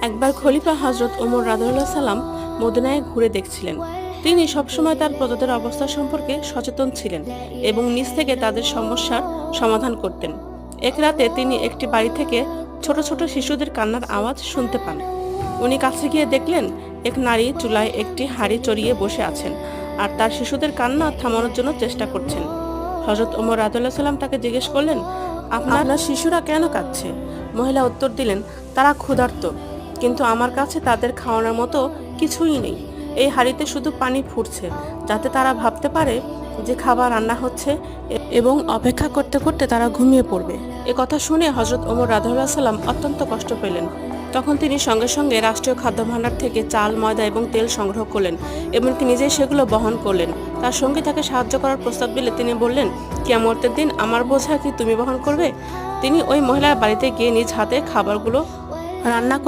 একবার খলিফা হযরত ওমর রাদিয়াল্লাহু সাল্লাম মদিনায় ঘুরে দেখছিলেন। তিনি সবসময় তার প্রজাদের অবস্থা সম্পর্কে সচেতন ছিলেন এবং নিজ থেকে তাদের সমস্যার সমাধান করতেন। এক রাতে তিনি একটি বাড়ি থেকে ছোট ছোট শিশুদের কান্নার আওয়াজ শুনতে পান। উনি কাছে গিয়ে দেখলেন এক নারী চুলায় একটি হাঁড়ি চড়িয়ে বসে আছেন আর তার শিশুদের কান্না থামানোর জন্য চেষ্টা করছেন। হযরত ওমর রাদিয়াল্লাহু সাল্লাম তাকে জিজ্ঞেস করলেন, আপনার শিশুরা কেন কাঁদছে? মহিলা উত্তর দিলেন, তারা ক্ষুধার্ত, কিন্তু আমার কাছে তাদের খাওয়ানোর মতো কিছুই নেই। এই হাঁড়িতে শুধু পানি ফুটছে, যাতে তারা ভাবতে পারে যে খাবার রান্না হচ্ছে এবং অপেক্ষা করতে করতে তারা ঘুমিয়ে পড়বে। এ কথা শুনে হযরত ওমর রাদিয়াল্লাহু সাল্লাম অত্যন্ত কষ্ট পেলেন। তখন তিনি সঙ্গে সঙ্গে রাষ্ট্রীয় খাদ্য ভাণ্ডার থেকে চাল, ময়দা এবং তেল সংগ্রহ করলেন, এমনকি নিজেই সেগুলো বহন করলেন। তার সঙ্গী তাকে সাহায্য করার প্রস্তাব দিলে তিনি বললেন, কিয়ামতের দিন আমার বোঝা কি তুমি বহন করবে? তিনি ওই মহিলার বাড়িতে গিয়ে নিজ হাতে খাবারগুলো রান্না